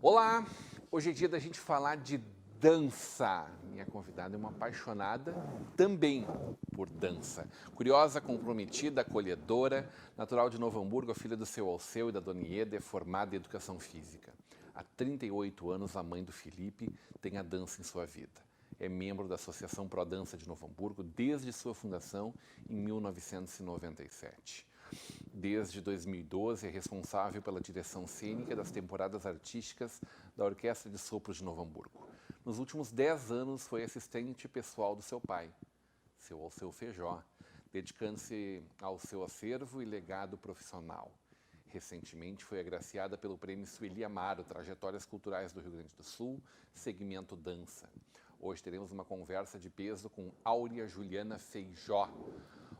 Olá! Hoje é dia da gente falar de dança. Minha convidada é uma apaixonada também por dança. Curiosa, comprometida, acolhedora, natural de Novo Hamburgo, a filha do seu Alceu e da Dona Ieda, é formada em Educação Física. Há 38 anos, a mãe do Felipe tem a dança em sua vida. É membro da Associação Pro Dança de Novo Hamburgo desde sua fundação em 1997. Desde 2012, é responsável pela direção cênica das temporadas artísticas da Orquestra de Sopro de Novo Hamburgo. Nos últimos 10 anos, foi assistente pessoal do seu pai, seu Alceu Feijó, dedicando-se ao seu acervo e legado profissional. Recentemente, foi agraciada pelo Prêmio Sueli Amaro, Trajetórias Culturais do Rio Grande do Sul, segmento dança. Hoje teremos uma conversa de peso com Áurea Juliana Feijó,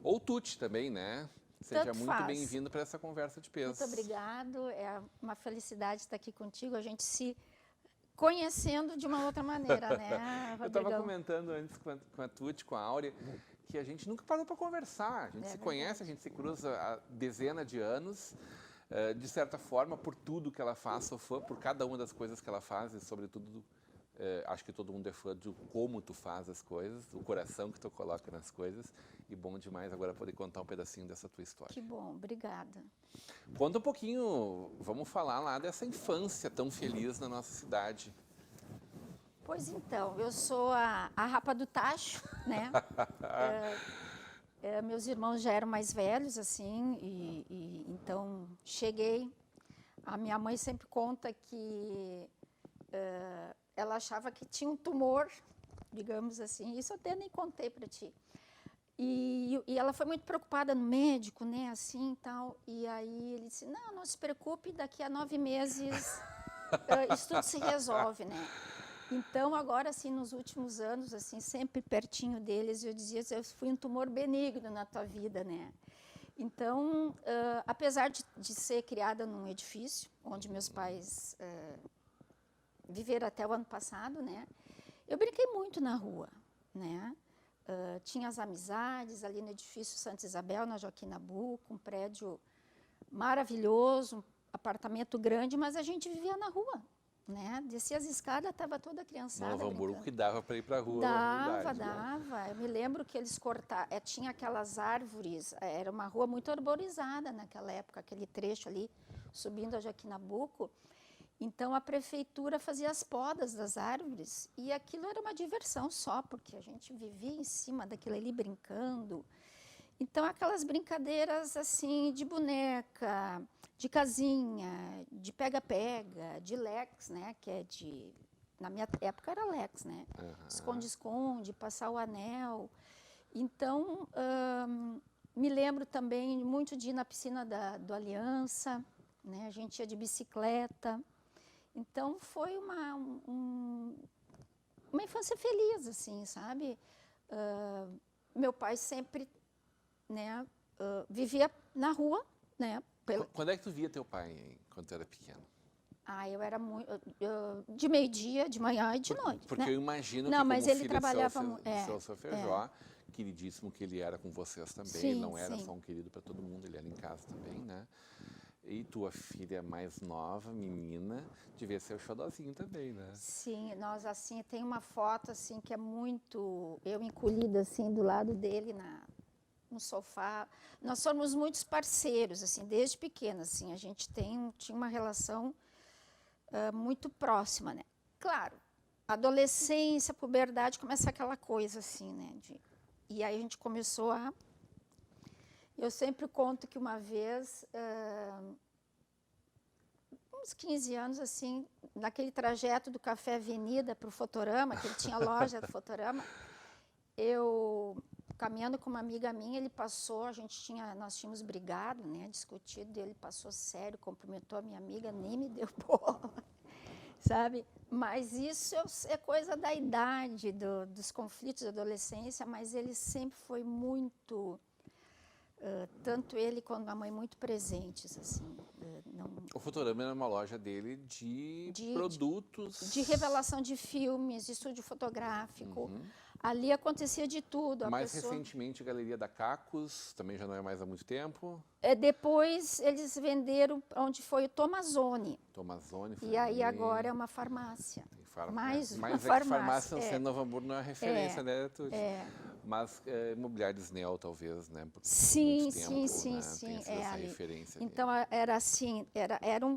ou Tuti também, né? Seja Tanto muito faz. bem-vindo para essa conversa de peso. Muito obrigado, é uma felicidade estar aqui contigo, a gente se conhecendo de uma outra maneira, né, Rodrigão? Eu estava comentando antes com a Tuti, com a Áurea, que a gente nunca parou para conversar. A gente se conhece, a gente se cruza há dezenas de anos. De certa forma, por tudo que ela faz, sou fã por cada uma das coisas que ela faz e, sobretudo, acho que todo mundo é fã de como tu faz as coisas, o coração que tu coloca nas coisas. E bom demais agora poder contar um pedacinho dessa tua história. Que bom, obrigada. Conta um pouquinho, vamos falar lá dessa infância tão feliz na nossa cidade. Pois então, eu sou a Rapa do Tacho, né? Meus irmãos já eram mais velhos, assim, então cheguei. A minha mãe sempre conta que ela achava que tinha um tumor, digamos assim, isso eu até nem contei para ti. E ela foi muito preocupada no médico, né, assim e tal. E aí ele disse, não se preocupe, daqui a 9 meses isso tudo se resolve, né. Então, agora, assim, nos últimos anos, assim, sempre pertinho deles, eu dizia, eu fui um tumor benigno na tua vida, né. Então, apesar de ser criada num edifício, onde meus pais viveram até o ano passado, né, eu brinquei muito na rua, né. Tinha as amizades ali no edifício Santa Isabel, na Joaquim Nabuco, um prédio maravilhoso, um apartamento grande, mas a gente vivia na rua, né? Descia as escadas, estava toda a criançada Novo Hamburgo brincando. que dava para ir para a rua. Dava. Né? Eu me lembro que eles cortaram, tinha aquelas árvores, era uma rua muito arborizada naquela época, aquele trecho ali, subindo a Joaquim Nabuco. Então, a prefeitura fazia as podas das árvores e aquilo era uma diversão só, porque a gente vivia em cima daquilo ali brincando. Então, aquelas brincadeiras assim de boneca, de casinha, de pega-pega, de lex, né, que é de... Na minha época era lex, né? Esconde-esconde, passar o anel. Então, me lembro também muito de ir na piscina do Aliança, né? A gente ia de bicicleta. Então, foi uma infância feliz, assim, sabe? Meu pai sempre, né, vivia na rua, né? Quando é que tu via teu pai, quando tu era pequeno? Eu era muito... de meio-dia, de manhã e de noite, porque né? eu imagino não, que mas como ele filho trabalhava de seu Alceu Feijó, queridíssimo que ele era com vocês também, sim, não era sim. só um querido para todo mundo, ele era em casa também, né? E tua filha mais nova, menina, devia ser o xodózinho também, né? Sim, nós assim, tem uma foto assim que é muito... Eu encolhida assim do lado dele no sofá. Nós somos muitos parceiros, assim, desde pequena, assim, a gente tinha uma relação muito próxima, né? Claro, adolescência, puberdade, começa aquela coisa assim, né? E aí a gente começou a... Eu sempre conto que uma vez, uns 15 anos, assim, naquele trajeto do Café Avenida para o Fotorama, que ele tinha loja do Fotorama, eu, caminhando com uma amiga minha, ele passou, nós tínhamos brigado, né, discutido, e ele passou sério, cumprimentou a minha amiga, nem me deu bola, sabe? Mas isso é coisa da idade, dos conflitos da adolescência, mas ele sempre foi muito tanto ele quanto a mãe muito presentes, assim. O Fotorama era uma loja dele de produtos... De revelação de filmes, de estúdio fotográfico. Ali acontecia de tudo. Mais recentemente, a Galeria da Cacos, também já não é mais há muito tempo. Depois eles venderam onde foi o Tomazone. Tomazone. E aí agora é uma farmácia. Mais uma Mas farmácia. Farmácia no centro de Novo Hamburgo não é referência, né, Tuti? Mas imobiliário Snell, talvez, né? Por sim. Tem essa referência. Então era assim,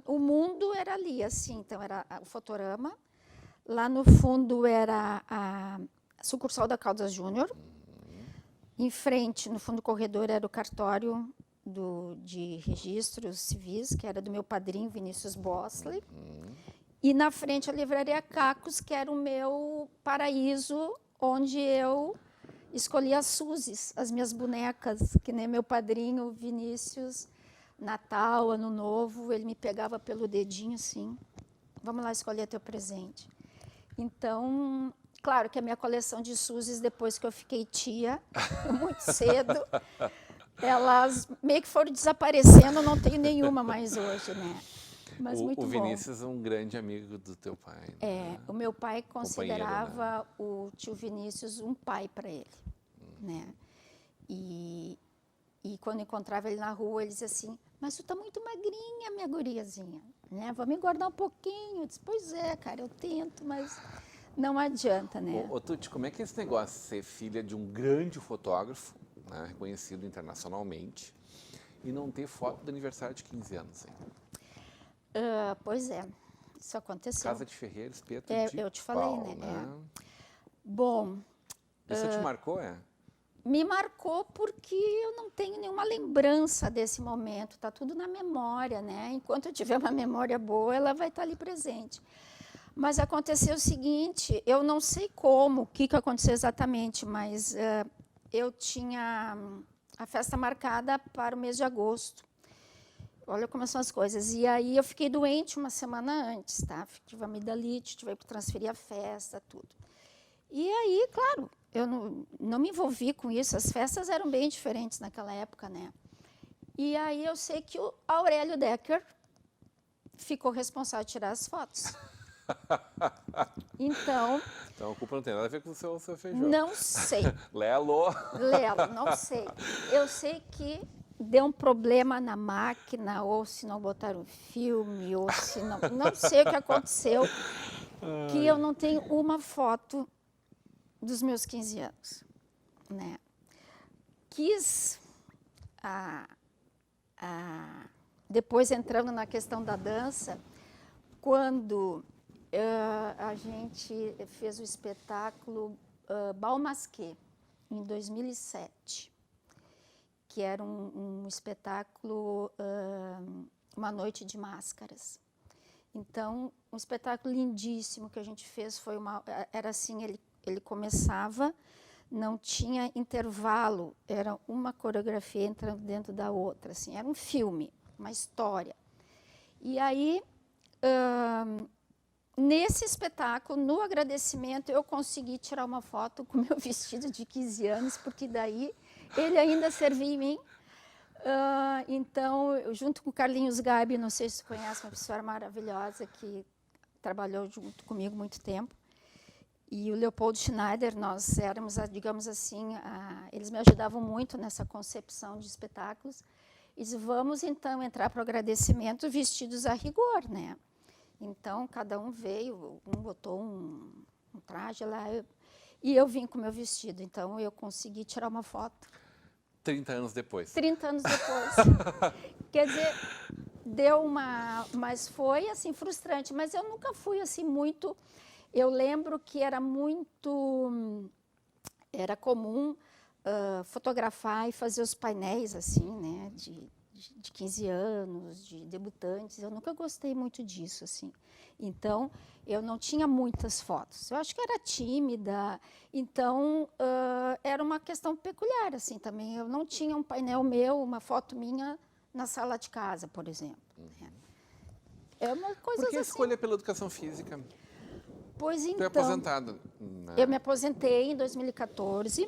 o mundo era ali, assim. Então era o Fotorama. Lá no fundo era a sucursal da Caldas Júnior. Em frente, no fundo do corredor, era o cartório de registros civis, que era do meu padrinho, Vinícius Bosley. E na frente a livraria Cacos, que era o meu paraíso, onde eu escolhi as Suzes, as minhas bonecas, que nem meu padrinho, Vinícius, Natal, Ano Novo, ele me pegava pelo dedinho assim, vamos lá escolher teu presente. Então, claro que a minha coleção de Suzes, depois que eu fiquei tia, muito cedo, elas meio que foram desaparecendo, não tenho nenhuma mais hoje, né? Mas muito o Vinícius é um grande amigo do teu pai. Né? O meu pai considerava o tio Vinícius um pai para ele, né? E quando encontrava ele na rua, ele dizia assim, mas tu tá muito magrinha, minha guriazinha, né? Vamos engordar um pouquinho. Eu disse, pois é, cara, eu tento, mas não adianta, né? Ô, Tuti, como é que é esse negócio de ser filha de um grande fotógrafo, né, reconhecido internacionalmente, e não ter foto do aniversário de 15 anos, hein? Pois é, isso aconteceu. Casa de Ferreira, espeto de eu te falei, pau, né? Bom... Isso te marcou, Me marcou porque eu não tenho nenhuma lembrança desse momento, está tudo na memória, né? Enquanto eu tiver uma memória boa, ela vai estar ali presente. Mas aconteceu o seguinte, eu não sei como, o que aconteceu exatamente, mas eu tinha a festa marcada para o mês de agosto. Olha como são as coisas. E aí eu fiquei doente uma semana antes, tá? Tive amidalite, tive que transferir a festa, tudo. E aí, claro, eu não me envolvi com isso, as festas eram bem diferentes naquela época, né? E aí eu sei que o Aurélio Decker ficou responsável por tirar as fotos. Então a culpa não tem nada a ver com o seu feijão. Não sei. Lelo, não sei. Eu sei que deu um problema na máquina, ou se não botaram filme, ou se não... Não sei o que aconteceu, que eu não tenho uma foto dos meus 15 anos, né? Depois entrando na questão da dança, quando a gente fez o espetáculo Bal Masqué, em 2007, que era um espetáculo, uma noite de máscaras. Então, um espetáculo lindíssimo que a gente fez, era assim, ele começava, não tinha intervalo, era uma coreografia entrando dentro da outra, assim, era um filme, uma história. E aí, nesse espetáculo, no agradecimento, eu consegui tirar uma foto com o meu vestido de 15 anos, porque daí ele ainda servia em mim. Então, junto com o Carlinhos Gabi, não sei se você conhece, uma pessoa maravilhosa que trabalhou junto comigo muito tempo, e o Leopoldo Schneider, nós éramos, digamos assim, eles me ajudavam muito nessa concepção de espetáculos. E disse, vamos então entrar para o agradecimento vestidos a rigor, né? Então, cada um veio, um botou um traje lá, e eu vim com o meu vestido. Então, eu consegui tirar uma foto. 30 anos depois. 30 anos depois. Quer dizer, deu uma... Mas foi, assim, frustrante. Mas eu nunca fui, assim, muito... Eu lembro que era comum fotografar e fazer os painéis, assim, né, de 15 anos, de debutantes. Eu nunca gostei muito disso, assim. Então, eu não tinha muitas fotos. Eu acho que era tímida. Então, era uma questão peculiar, assim, também. Eu não tinha um painel meu, uma foto minha na sala de casa, por exemplo. É uma coisa assim. Por que a escolha pela educação física? Pois então, tu é aposentada? Não. Eu me aposentei em 2014.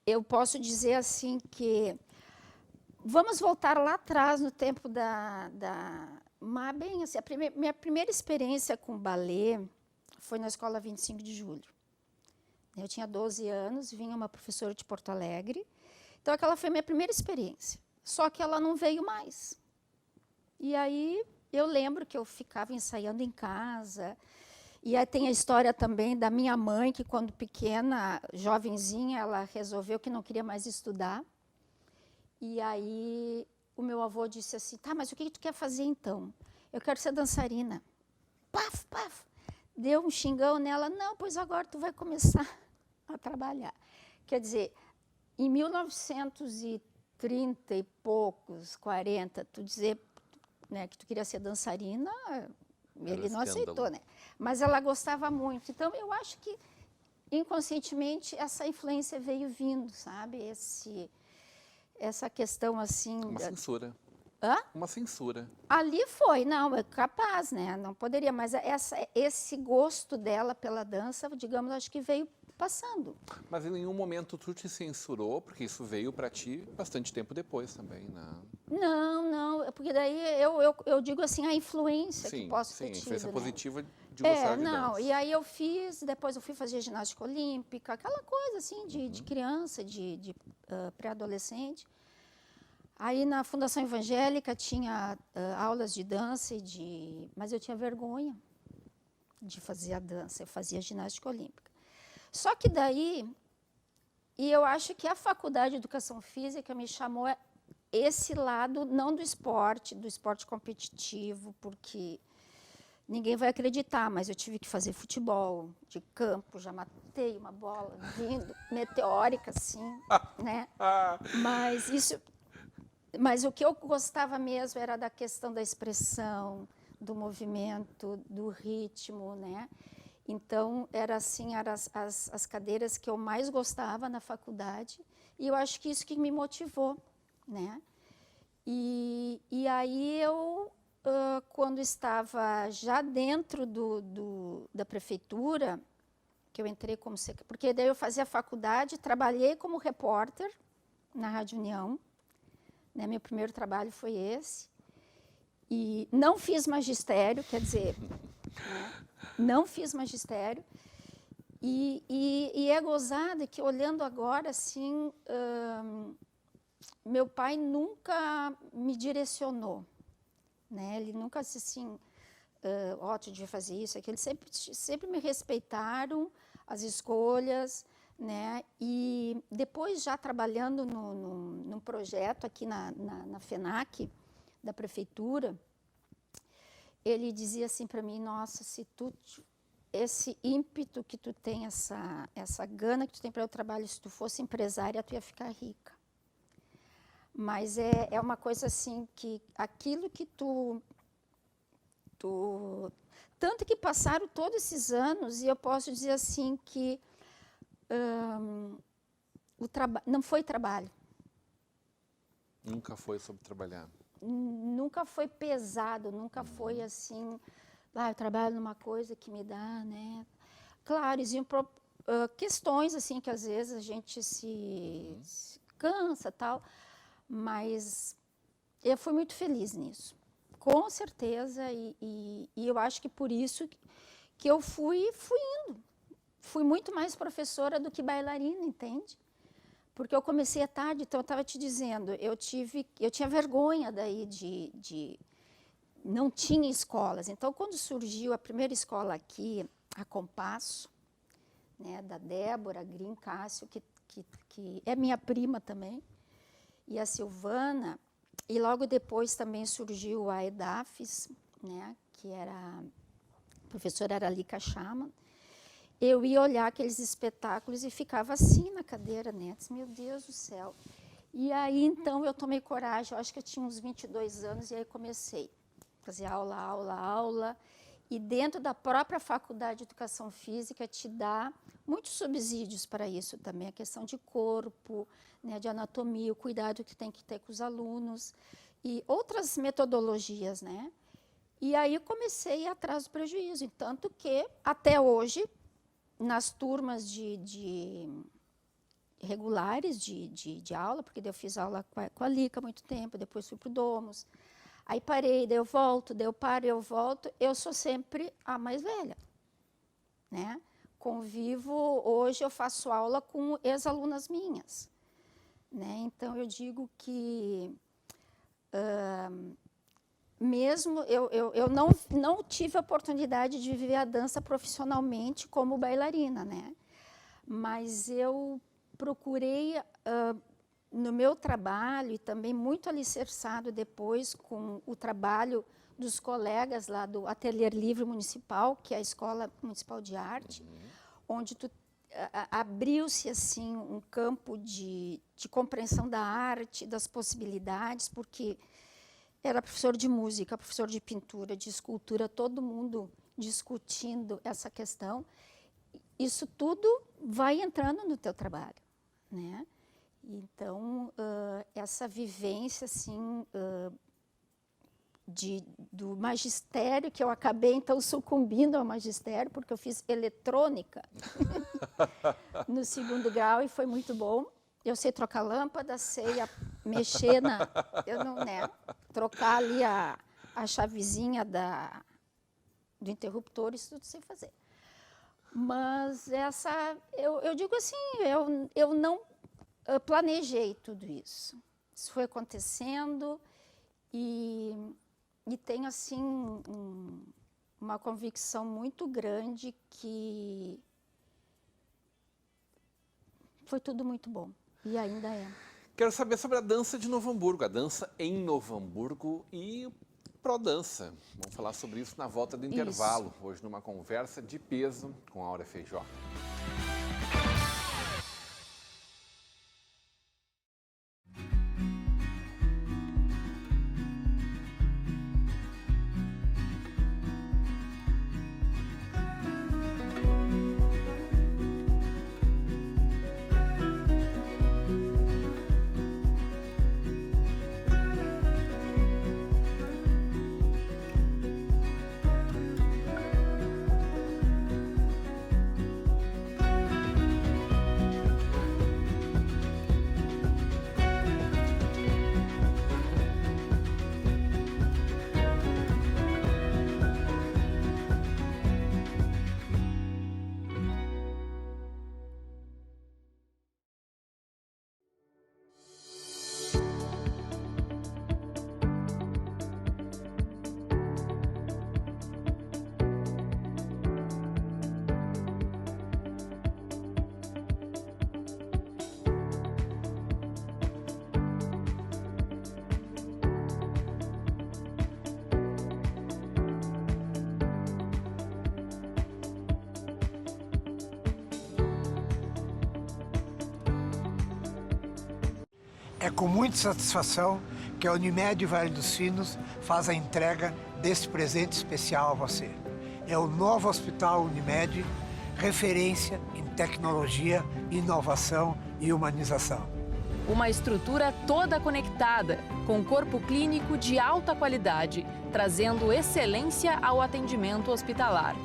Eu posso dizer assim que Vamos voltar lá atrás, no tempo mas bem assim, minha primeira experiência com balé foi na Escola 25 de Julho. Eu tinha 12 anos, vinha uma professora de Porto Alegre, então aquela foi a minha primeira experiência. Só que ela não veio mais. E aí eu lembro que eu ficava ensaiando em casa. E aí tem a história também da minha mãe, que quando pequena, jovenzinha, ela resolveu que não queria mais estudar. E aí o meu avô disse assim, tá, mas o que tu quer fazer então? Eu quero ser dançarina. Paf, paf. Deu um xingão nela, não, pois agora tu vai começar a trabalhar. Quer dizer, em 1930 e poucos, 40, tu dizer, né, que tu queria ser dançarina, ele não aceitou, né? Mas ela gostava muito. Então, eu acho que, inconscientemente, essa influência veio vindo, sabe? Essa questão, assim... Uma censura. Hã? Uma censura. Ali foi, não, é capaz, né? Não poderia, mas esse gosto dela pela dança, digamos, acho que veio passando. Mas em nenhum momento tu te censurou, porque isso veio para ti bastante tempo depois também, né? Não, porque daí eu digo assim, a influência que posso ter tido. Sim, influência né? positiva de gostar de dança. E aí eu fiz, depois eu fui fazer ginástica olímpica, aquela coisa assim de criança, de pré-adolescente. Aí na Fundação Evangélica tinha aulas de dança, mas eu tinha vergonha de fazer a dança, eu fazia ginástica olímpica. Só que daí, e eu acho que a Faculdade de Educação Física me chamou esse lado, não do esporte competitivo, porque ninguém vai acreditar, mas eu tive que fazer futebol de campo, já matei uma bola vindo, meteórica, assim, né? Mas o que eu gostava mesmo era da questão da expressão, do movimento, do ritmo, né? Então, eram as cadeiras que eu mais gostava na faculdade, e eu acho que isso que me motivou, né? E aí eu, quando estava já dentro da prefeitura, que eu entrei como secretária, porque daí eu fazia faculdade, trabalhei como repórter na Rádio União, né? Meu primeiro trabalho foi esse, e não fiz magistério, quer dizer, né? Não fiz magistério, e é gozado que, olhando agora, assim, meu pai nunca me direcionou, né? Ele nunca disse assim, tu devia fazer isso, aquilo. Sempre me respeitaram as escolhas, né? E depois, já trabalhando num projeto aqui na FENAC, da prefeitura, ele dizia assim para mim, nossa, esse ímpeto que tu tem, essa gana que tu tem para o trabalho, se tu fosse empresária, tu ia ficar rica. Mas é uma coisa assim, que aquilo que tanto que passaram todos esses anos, e eu posso dizer assim que não foi trabalho. Nunca foi sobre trabalhar. Nunca foi pesado, nunca foi assim, eu trabalho numa coisa que me dá, né? Claro, existiam questões assim que às vezes a gente se cansa, tal, mas eu fui muito feliz nisso, com certeza, e eu acho que por isso que eu fui indo. Fui muito mais professora do que bailarina, entende? Porque eu comecei à tarde, então eu estava te dizendo, eu tinha vergonha daí não tinha escolas. Então, quando surgiu a primeira escola aqui, a Compasso, né, da Débora Green Cássio, que é minha prima também, e a Silvana, e logo depois também surgiu a EDAFES, né, que a professora era Lica Chama. Eu ia olhar aqueles espetáculos e ficava assim na cadeira, né? Disse, meu Deus do céu. E aí, então, eu tomei coragem, eu acho que eu tinha uns 22 anos, e aí comecei a fazer aula. E dentro da própria Faculdade de Educação Física te dá muitos subsídios para isso também, a questão de corpo, né, de anatomia, o cuidado que tem que ter com os alunos, e outras metodologias, né? E aí eu comecei a ir atrás do prejuízo, tanto que, até hoje, nas turmas regulares de aula, porque daí eu fiz aula com a Lica há muito tempo, depois fui para o Domus. Aí parei, daí eu volto, daí eu paro, eu volto. Eu sou sempre a mais velha, né? Convivo, hoje eu faço aula com ex-alunas minhas, né? Então eu digo que mesmo eu não tive a oportunidade de viver a dança profissionalmente como bailarina, né? Mas eu procurei, no meu trabalho, e também muito alicerçado depois com o trabalho dos colegas lá do Ateliê Livre Municipal, que é a Escola Municipal de Arte, onde abriu-se assim um campo de compreensão da arte, das possibilidades, porque era professor de música, professor de pintura, de escultura, todo mundo discutindo essa questão. Isso tudo vai entrando no teu trabalho, né? Então, essa vivência, assim, do magistério, que eu acabei, então, sucumbindo ao magistério, porque eu fiz eletrônica no 2º grau e foi muito bom. Eu sei trocar lâmpada, sei mexer eu não, né? Trocar ali a chavezinha do interruptor, isso tudo sei fazer. Mas eu digo assim, eu não planejei tudo isso. Isso foi acontecendo e tenho, assim, uma convicção muito grande que foi tudo muito bom. E ainda é. Quero saber sobre a dança de Novo Hamburgo, a dança em Novo Hamburgo e Prodança. Vamos falar sobre isso na volta do intervalo, hoje numa conversa de peso com a Áurea Feijó. É com muita satisfação que a Unimed Vale dos Sinos faz a entrega deste presente especial a você. É o novo Hospital Unimed, referência em tecnologia, inovação e humanização. Uma estrutura toda conectada, com corpo clínico de alta qualidade, trazendo excelência ao atendimento hospitalar.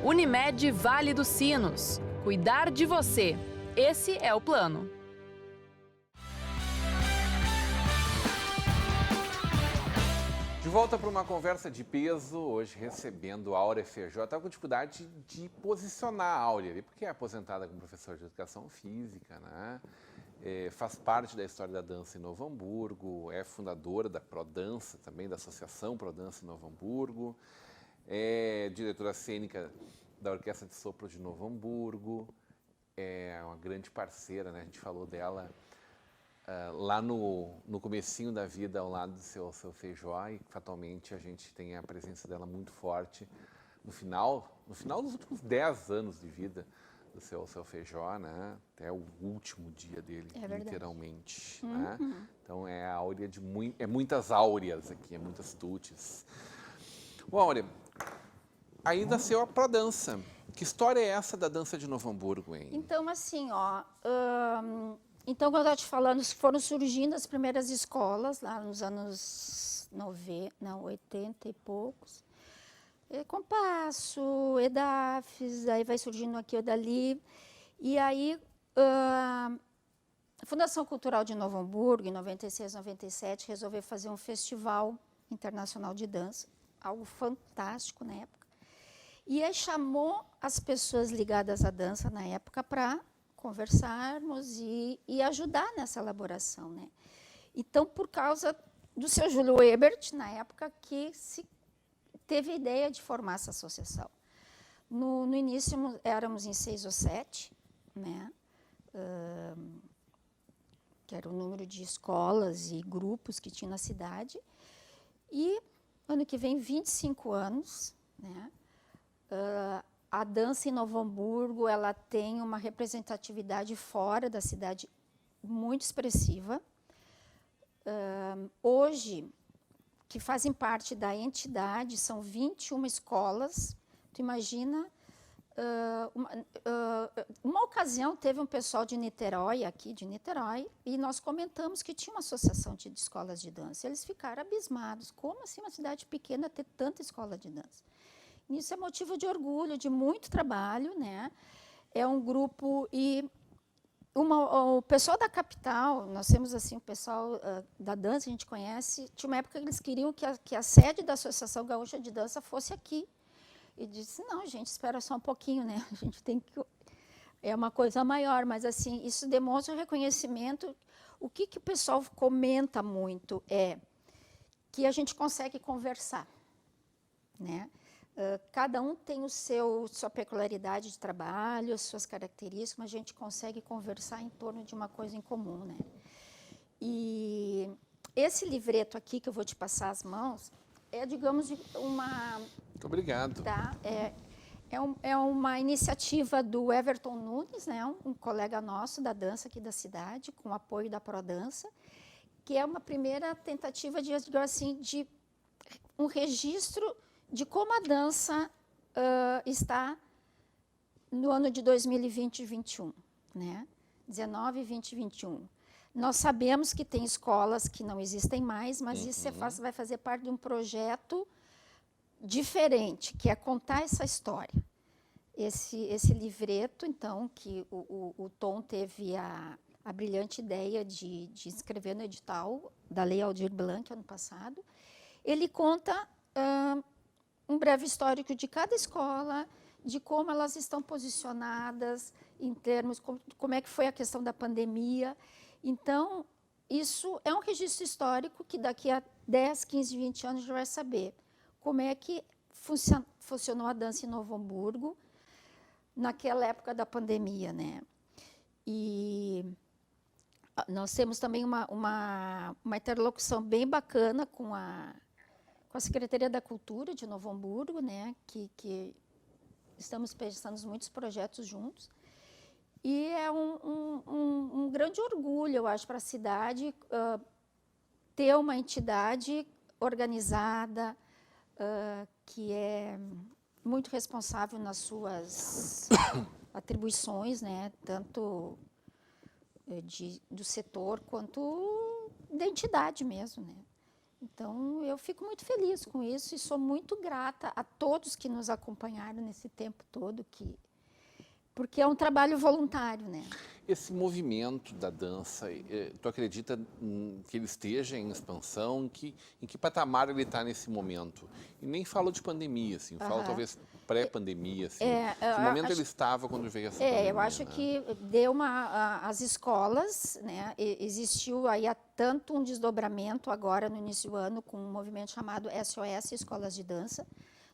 Unimed Vale dos Sinos. Cuidar de você. Esse é o plano. De volta para uma conversa de peso, hoje recebendo a Áurea Feijó. Estava com dificuldade de posicionar a Áurea, porque é aposentada como professora de educação física, né? Faz parte da história da dança em Novo Hamburgo, é fundadora da Prodança, também da Associação Prodança em Novo Hamburgo, é diretora cênica da Orquestra de Sopro de Novo Hamburgo, é uma grande parceira, né? A gente falou dela lá no comecinho da vida, ao lado do seu Feijó, e fatalmente a gente tem a presença dela muito forte no final dos últimos 10 anos de vida do seu Feijó, né? Até o último dia dele, literalmente. Né? Então é a áurea de muitas áureas aqui, é muitas tutes. Bom, Áurea, aí nasceu a Prodança. Que história é essa da dança de Novo Hamburgo, hein? Então, assim, ó... Então, quando eu estava te falando, foram surgindo as primeiras escolas, lá nos anos 80 e poucos. Compasso, EDAFs, aí vai surgindo aqui ou dali. E aí A Fundação Cultural de Novo Hamburgo, em 96, 97, resolveu fazer um festival internacional de dança, algo fantástico na época. E aí chamou as pessoas ligadas à dança na época para conversarmos e ajudar nessa elaboração, né? Então, por causa do seu Júlio Ebert, na época, que se teve a ideia de formar essa associação. No início, éramos em 6 ou 7, né? Que era o número de escolas e grupos que tinha na cidade. E, ano que vem, 25 anos, né? A dança em Novo Hamburgo, ela tem uma representatividade fora da cidade muito expressiva. Hoje, que fazem parte da entidade, são 21 escolas. Tu imagina, uma ocasião teve um pessoal de Niterói, aqui de Niterói, e nós comentamos que tinha uma associação de escolas de dança. Eles ficaram abismados. Como assim uma cidade pequena ter tanta escola de dança? Isso é motivo de orgulho, de muito trabalho, né? É um grupo e o pessoal da capital, nós temos assim o pessoal da dança, a gente conhece. Tinha uma época que eles queriam que a sede da Associação Gaúcha de Dança fosse aqui. E disse, não, gente, espera só um pouquinho, né? A gente tem que... É uma coisa maior, mas assim, isso demonstra o reconhecimento. O que o pessoal comenta muito é que a gente consegue conversar, né? Cada um tem sua peculiaridade de trabalho, suas características, mas a gente consegue conversar em torno de uma coisa em comum, né? E esse livreto aqui, que eu vou te passar as mãos, é, digamos, uma... Muito obrigado. Tá? É uma iniciativa do Everton Nunes, né? Um colega nosso da dança aqui da cidade, com o apoio da Prodança, que é uma primeira tentativa de, digamos assim, de um registro de como a dança está no ano de 2020 e 2021, né? 19, 20 e 21. Nós sabemos que tem escolas que não existem mais, mas isso vai fazer parte de um projeto diferente, que é contar essa história. Esse livreto, então, que o Tom teve a brilhante ideia de escrever no edital da Lei Aldir Blanc, ano passado, ele conta um breve histórico de cada escola, de como elas estão posicionadas em termos, como é que foi a questão da pandemia. Então, isso é um registro histórico que daqui a 10, 15, 20 anos a gente vai saber como é que funcionou a dança em Novo Hamburgo naquela época da pandemia, né? E nós temos também uma interlocução bem bacana com a Secretaria da Cultura de Novo Hamburgo, né? Que estamos pensando em muitos projetos juntos. E é um grande orgulho, eu acho, para a cidade ter uma entidade organizada, que é muito responsável nas suas atribuições, né? Tanto do setor quanto da entidade mesmo, né? Então, eu fico muito feliz com isso e sou muito grata a todos que nos acompanharam nesse tempo todo, porque é um trabalho voluntário, né? Esse movimento da dança, tu acredita que ele esteja em expansão? Em que patamar ele está nesse momento? E nem falo de pandemia, assim, falo talvez pré-pandemia, assim. Que momento ele estava quando veio essa pandemia? Eu acho, né, que deu as escolas, né? Existiu aí tanto um desdobramento agora no início do ano com um movimento chamado SOS Escolas de Dança,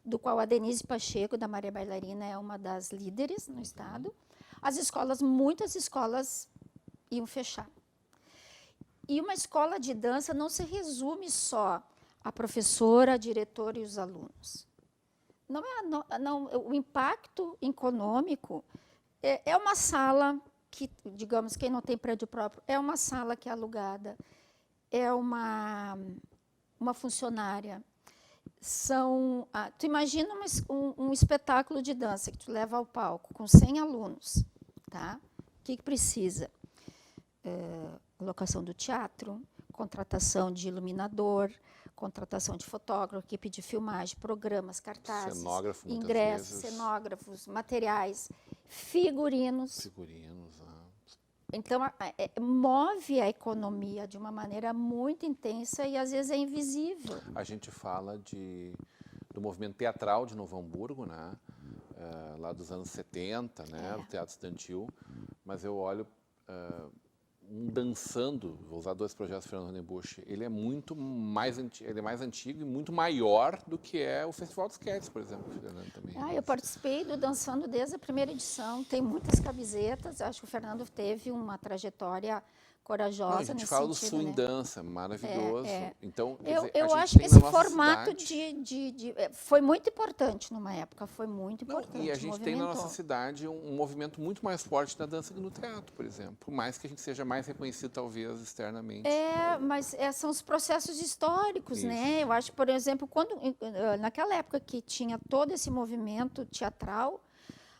do qual a Denise Pacheco, da Maria Bailarina, é uma das líderes no estado. Muitas escolas iam fechar. E uma escola de dança não se resume só a professora, a diretora e os alunos. O impacto econômico é uma sala que, digamos, quem não tem prédio próprio, é uma sala que é alugada, é uma funcionária. Tu imagina um espetáculo de dança que tu leva ao palco com 100 alunos, tá? O que precisa? Locação do teatro, contratação de iluminador, contratação de fotógrafo, equipe de filmagem, programas, cartazes, ingressos, cenógrafos, materiais, figurinos. Então, move a economia de uma maneira muito intensa e às vezes é invisível. A gente fala do movimento teatral de Novo Hamburgo, né? Lá dos anos 70, né? Do teatro estudantil, mas eu olho dançando, vou usar 2 projetos do Fernando Rodenbusch, ele é muito mais ele é mais antigo e muito maior do que é o Festival dos Cats, por exemplo, que o Fernando também. Eu participei do Dançando desde a primeira edição, tem muitas camisetas, acho que o Fernando teve uma trajetória corajosa Não, a gente nesse fala do sentido, Sul em né? Dança, maravilhoso. Então, quer dizer, Eu a gente acho que tem na esse nossa formato cidade, foi muito importante numa época, foi muito Não, importante. e a gente tem na nossa movimentou. cidade um movimento muito mais forte da dança que no teatro, por exemplo. Por mais que a gente seja mais reconhecido, talvez, externamente. Mas são os processos históricos, Isso. né? Eu acho, por exemplo, naquela época que tinha todo esse movimento teatral,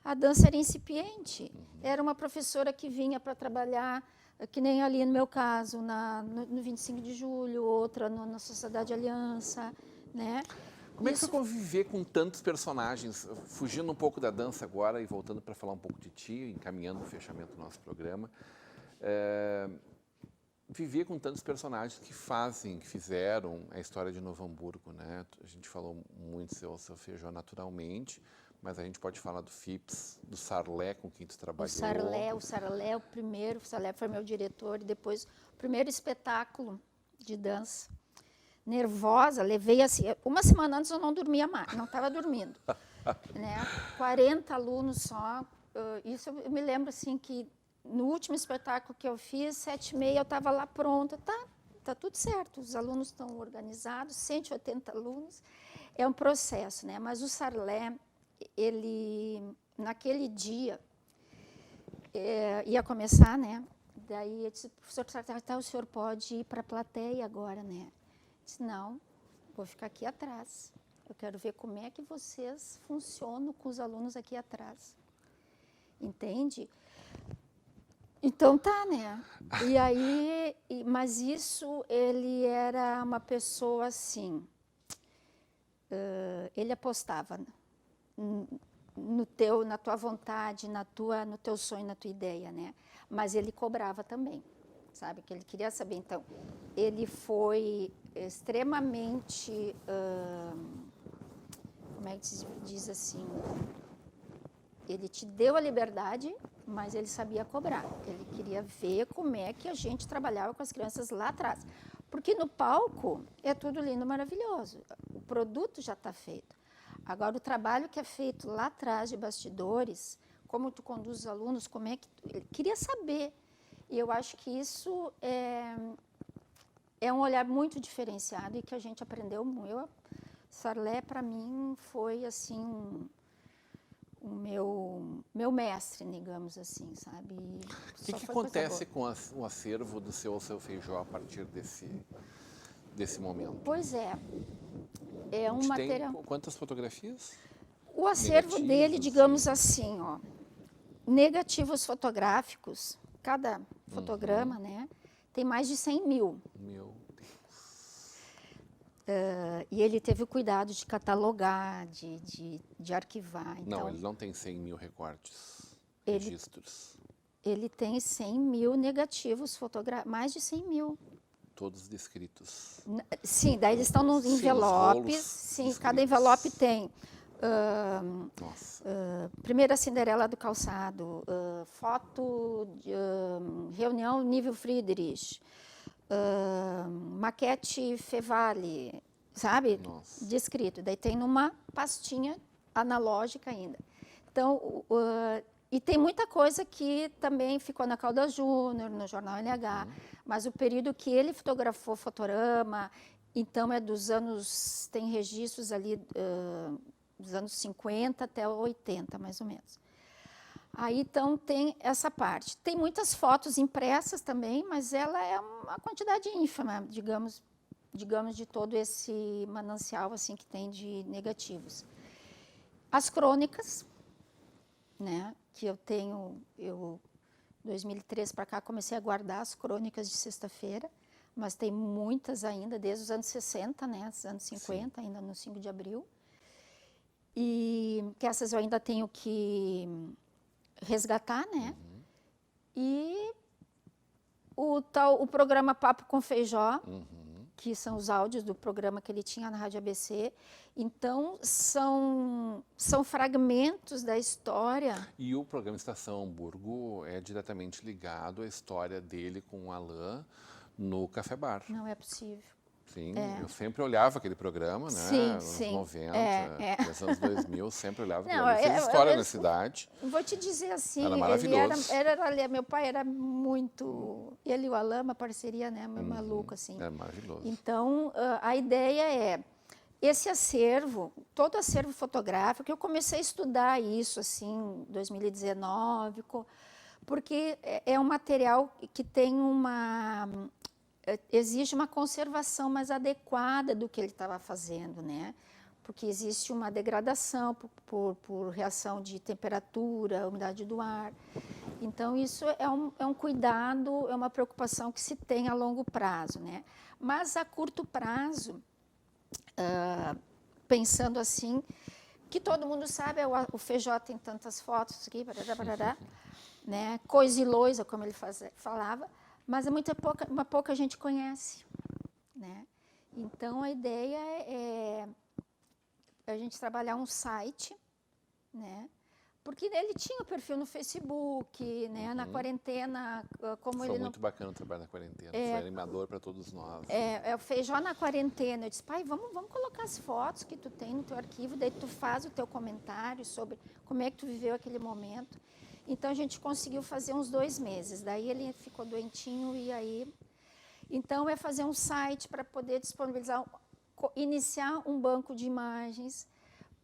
a dança era incipiente. Era uma professora que vinha para trabalhar, que nem ali no meu caso, no 25 de julho, outra na Sociedade Aliança, né? Como é que foi conviver com tantos personagens? Fugindo um pouco da dança agora e voltando para falar um pouco de ti, encaminhando o fechamento do nosso programa. Viver com tantos personagens que fizeram a história de Novo Hamburgo, né? A gente falou muito do seu Feijó naturalmente, mas a gente pode falar do Fips, do Sarlé, com quem tu trabalhou. O Sarlé, o primeiro, o Sarlé foi meu diretor, e depois o primeiro espetáculo de dança. Nervosa, levei assim, uma semana antes eu não dormia mais, não estava dormindo. Né? 40 alunos só, isso eu me lembro assim que no último espetáculo que eu fiz, 7h30 eu estava lá pronta, tá tudo certo, os alunos estão organizados, 180 alunos, é um processo, né? Mas o Sarlé, ele, naquele dia, ia começar, né? Daí eu disse, professor, o senhor pode ir para a plateia agora, né? Eu disse, não, vou ficar aqui atrás. Eu quero ver como é que vocês funcionam com os alunos aqui atrás. Entende? Então tá, né? E aí, mas isso, ele era uma pessoa assim, ele apostava na tua vontade, no teu sonho, na tua ideia, né? Mas ele cobrava também, sabe? Que ele queria saber. Então, ele foi extremamente, como é que se diz assim? Ele te deu a liberdade, mas ele sabia cobrar. Ele queria ver como é que a gente trabalhava com as crianças lá atrás. Porque no palco é tudo lindo, maravilhoso. O produto já está feito. Agora, o trabalho que é feito lá atrás de bastidores, como tu conduz os alunos, como é que... Ele queria saber. E eu acho que isso é um olhar muito diferenciado e que a gente aprendeu muito. Sarlé, para mim, foi assim... o meu mestre, digamos assim, sabe? O que acontece com o acervo do seu Feijó a partir desse momento? Pois é um material... Tem quantas fotografias? O acervo negativos, dele, digamos assim, ó, negativos fotográficos, cada fotograma, né, tem mais de 100 mil. Meu e ele teve o cuidado de catalogar, de arquivar. Então, não, ele não tem 100 mil recortes, registros. Ele tem 100 mil negativos fotográficos, mais de 100 mil. Todos descritos. Sim, daí eles estão nos envelopes. Sim, cada envelope tem primeira Cinderela do Calçado, foto de reunião nível Friedrich, maquete Fevale, sabe? Nossa. Descrito. Daí tem numa pastinha analógica ainda. Então, e tem muita coisa que também ficou na Caldas Júnior, no Jornal NH, mas o período que ele fotografou Fotorama, então é dos anos, tem registros ali dos anos 50 até 80, mais ou menos. Aí, então, tem essa parte. Tem muitas fotos impressas também, mas ela é uma quantidade ínfima, digamos, de todo esse manancial assim, que tem de negativos. As crônicas, né, que eu tenho, 2003 para cá, comecei a guardar as crônicas de sexta-feira, mas tem muitas ainda, desde os anos 60, né, os anos 50, ainda no 5 de abril. E que essas eu ainda tenho que resgatar, né? E o programa Papo com Feijó, que são os áudios do programa que ele tinha na Rádio ABC. Então, são fragmentos da história. E o programa Estação Hamburgo é diretamente ligado à história dele com o Alain no Café Bar. Não é possível. Sim, eu sempre olhava aquele programa, né? Sim, Anos sim. 90, nos anos 2000, sempre olhava Não, aquele programa. Fez história na cidade. Vou te dizer assim, Era maravilhoso. meu pai era muito... Ele e o Alain, uma parceria, né? Maluco, assim. Era maravilhoso. Então, a ideia é... Esse acervo, todo acervo fotográfico, eu comecei a estudar isso, assim, em 2019, porque é um material que tem exige uma conservação mais adequada do que ele estava fazendo, né? Porque existe uma degradação por reação de temperatura, umidade do ar. Então, isso é um cuidado, é uma preocupação que se tem a longo prazo, né? Mas a curto prazo, pensando assim, que todo mundo sabe, o Feijó tem tantas fotos aqui, né? Coisa e loisa, como ele falava, mas uma pouca gente conhece, né? Então, a ideia é a gente trabalhar um site, né? Porque ele tinha o perfil no Facebook, né? Na quarentena, como ele não... Foi muito bacana o trabalho na quarentena, foi animador para todos nós. O Feijó na quarentena, eu disse, pai, vamos colocar as fotos que tu tem no teu arquivo, daí tu faz o teu comentário sobre como é que tu viveu aquele momento. Então, a gente conseguiu fazer uns 2 meses, daí ele ficou doentinho e aí... Então, é fazer um site para poder disponibilizar, iniciar um banco de imagens,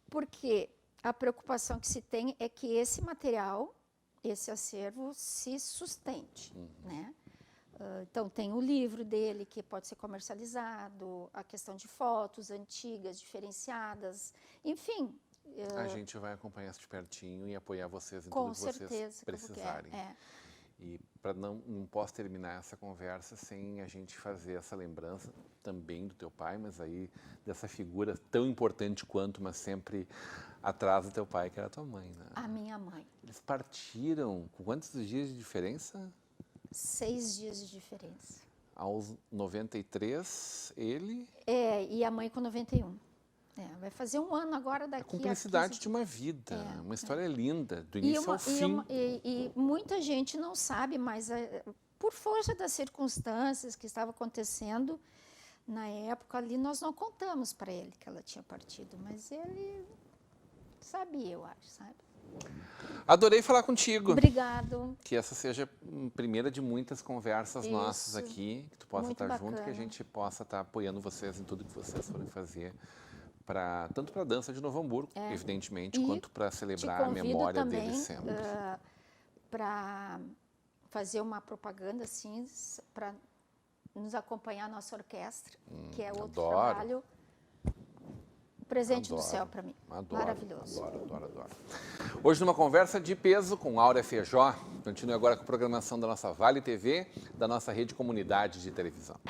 porque a preocupação que se tem é que esse material, esse acervo, se sustente, né? Então, tem o livro dele, que pode ser comercializado, a questão de fotos antigas, diferenciadas, enfim... A gente vai acompanhar isso de pertinho e apoiar vocês em Com tudo que vocês certeza, precisarem. E não posso terminar essa conversa sem a gente fazer essa lembrança também do teu pai, mas aí dessa figura tão importante quanto, mas sempre atrás do teu pai, que era a tua mãe, né? A minha mãe. Eles partiram com quantos dias de diferença? 6 dias de diferença. Aos 93, ele... E a mãe com 91. Vai fazer 1 ano agora daqui a cumplicidade de uma vida, uma história linda, do início ao fim. E muita gente não sabe, mas por força das circunstâncias que estavam acontecendo, na época ali, nós não contamos para ele que ela tinha partido, mas ele sabia, eu acho, sabe? Adorei falar contigo. Obrigado. Que essa seja a primeira de muitas conversas nossas aqui, que tu possa Muito estar junto, bacana. que a gente possa estar apoiando vocês em tudo que vocês forem fazer. Tanto para a dança de Novo Hamburgo, evidentemente, quanto para celebrar a memória também, dele sempre. Para fazer uma propaganda, assim, para nos acompanhar a nossa orquestra, que é outro trabalho. Presente do céu para mim. Maravilhoso. Adoro. Hoje, numa conversa de peso com Áurea Feijó. Continue agora com a programação da nossa Vale TV, da nossa rede comunidade de televisão.